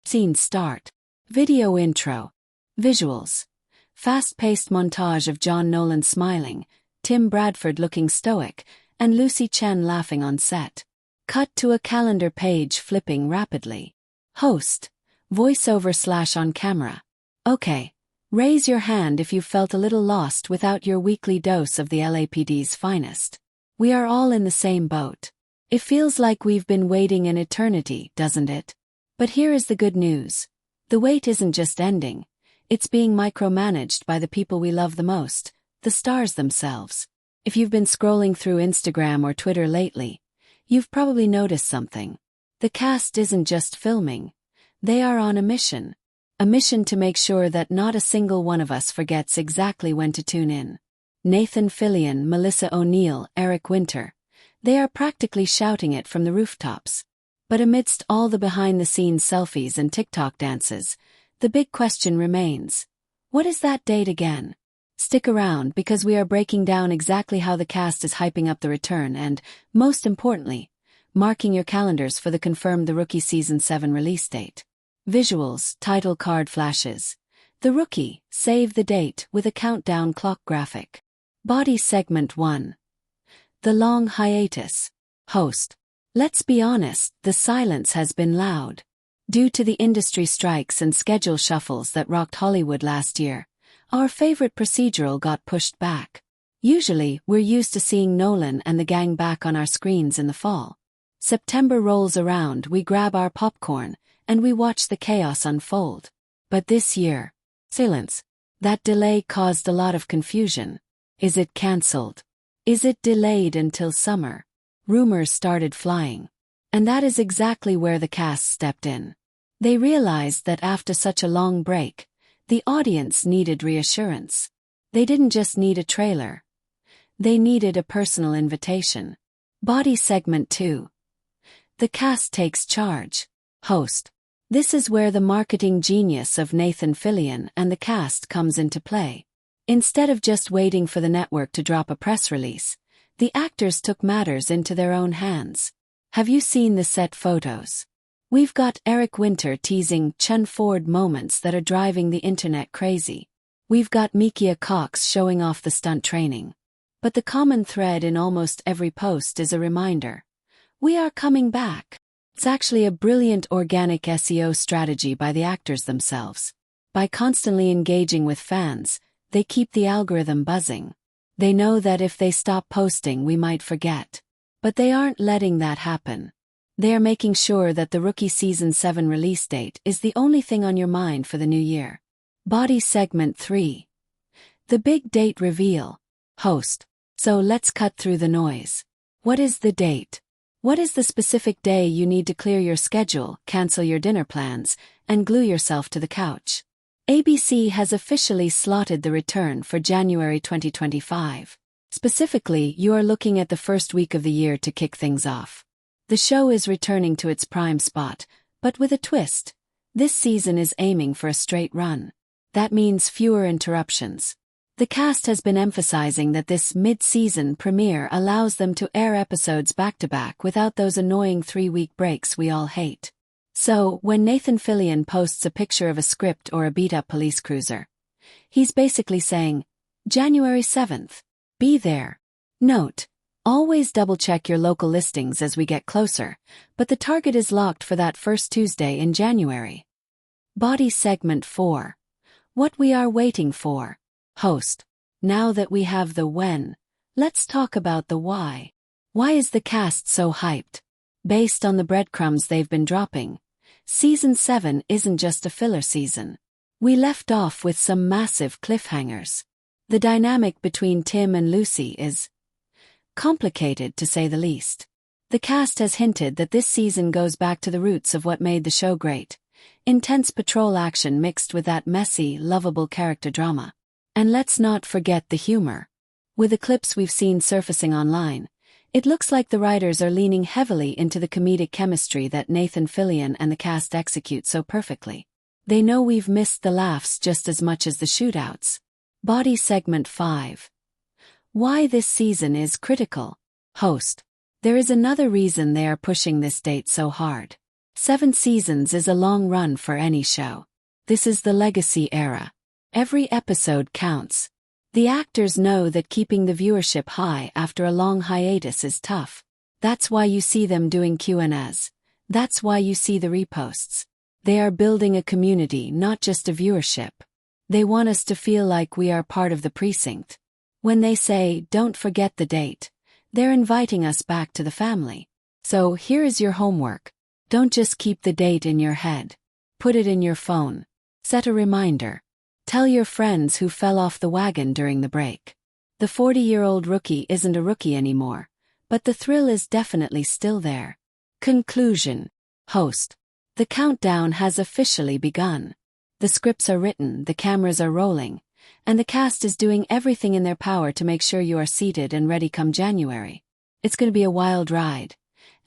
Scene start. Video intro. Visuals. Fast-paced montage of John Nolan smiling, Tim Bradford looking stoic, and Lucy Chen laughing on set. Cut to a calendar page flipping rapidly. Host. Voiceover/on camera. Okay. Raise your hand if you felt a little lost without your weekly dose of the LAPD's finest. We are all in the same boat. It feels like we've been waiting an eternity, doesn't it? But here is the good news. The wait isn't just ending. It's being micromanaged by the people we love the most, the stars themselves. If you've been scrolling through Instagram or Twitter lately, you've probably noticed something. The cast isn't just filming. They are on a mission. A mission to make sure that not a single one of us forgets exactly when to tune in. Nathan Fillion, Melissa O'Neill, Eric Winter. They are practically shouting it from the rooftops. But amidst all the behind-the-scenes selfies and TikTok dances, the big question remains. What is that date again? Stick around because we are breaking down exactly how the cast is hyping up the return and, most importantly, marking your calendars for the confirmed The Rookie Season 7 release date. Visuals, title card flashes. The Rookie, save the date with a countdown clock graphic. Body segment 1. The long hiatus. Host. Let's be honest, the silence has been loud. Due to the industry strikes and schedule shuffles that rocked Hollywood last year, our favorite procedural got pushed back. Usually, we're used to seeing Nolan and the gang back on our screens in the fall. September rolls around, we grab our popcorn, and we watch the chaos unfold. But this year, silence. That delay caused a lot of confusion. Is it cancelled? Is it delayed until summer? Rumors started flying. And that is exactly where the cast stepped in. They realized that after such a long break, the audience needed reassurance. They didn't just need a trailer. They needed a personal invitation. Body segment 2. The cast takes charge. Host. This is where the marketing genius of Nathan Fillion and the cast comes into play. Instead of just waiting for the network to drop a press release, the actors took matters into their own hands. Have you seen the set photos? We've got Eric Winter teasing Chen Ford moments that are driving the internet crazy. We've got Mikia Cox showing off the stunt training. But the common thread in almost every post is a reminder. We are coming back. It's actually a brilliant organic SEO strategy by the actors themselves. By constantly engaging with fans, they keep the algorithm buzzing. They know that if they stop posting, we might forget. But they aren't letting that happen. They are making sure that the Rookie Season 7 release date is the only thing on your mind for the new year. Body segment 3. The big date reveal. Host. So let's cut through the noise. What is the date? What is the specific day you need to clear your schedule, cancel your dinner plans, and glue yourself to the couch? ABC has officially slotted the return for January 2025. Specifically, you are looking at the first week of the year to kick things off. The show is returning to its prime spot, but with a twist. This season is aiming for a straight run. That means fewer interruptions. The cast has been emphasizing that this mid-season premiere allows them to air episodes back-to-back without those annoying 3-week breaks we all hate. So, when Nathan Fillion posts a picture of a script or a beat-up police cruiser, he's basically saying, January 7th. Be there. Note, always double-check your local listings as we get closer, but the target is locked for that first Tuesday in January. Body segment 4. What we are waiting for. Host. Now that we have the when, let's talk about the why. Why is the cast so hyped? Based on the breadcrumbs they've been dropping, Season 7 isn't just a filler season. We left off with some massive cliffhangers. The dynamic between Tim and Lucy is complicated, to say the least. The cast has hinted that this season goes back to the roots of what made the show great. Intense patrol action mixed with that messy, lovable character drama. And let's not forget the humor. With the clips we've seen surfacing online, it looks like the writers are leaning heavily into the comedic chemistry that Nathan Fillion and the cast execute so perfectly. They know we've missed the laughs just as much as the shootouts. Body segment 5. Why this season is critical. Host. There is another reason they are pushing this date so hard. 7 seasons is a long run for any show. This is the legacy era. Every episode counts. The actors know that keeping the viewership high after a long hiatus is tough. That's why you see them doing Q&As. That's why you see the reposts. They are building a community, not just a viewership. They want us to feel like we are part of the precinct. When they say, "Don't forget the date," they're inviting us back to the family. So here is your homework. Don't just keep the date in your head. Put it in your phone. Set a reminder. Tell your friends who fell off the wagon during the break. The 40-year-old rookie isn't a rookie anymore, but the thrill is definitely still there. Conclusion. Host. The countdown has officially begun. The scripts are written, the cameras are rolling, and the cast is doing everything in their power to make sure you are seated and ready come January. It's going to be a wild ride.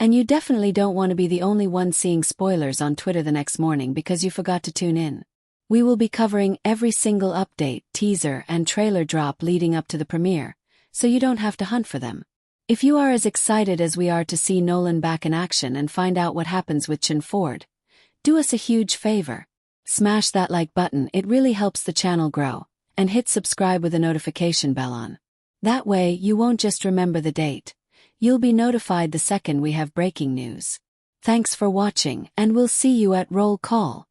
And you definitely don't want to be the only one seeing spoilers on Twitter the next morning because you forgot to tune in. We will be covering every single update, teaser, and trailer drop leading up to the premiere, so you don't have to hunt for them. If you are as excited as we are to see Nolan back in action and find out what happens with Chin Ford, do us a huge favor. Smash that like button, it really helps the channel grow, and hit subscribe with a notification bell on. That way, you won't just remember the date. You'll be notified the second we have breaking news. Thanks for watching, and we'll see you at Roll Call.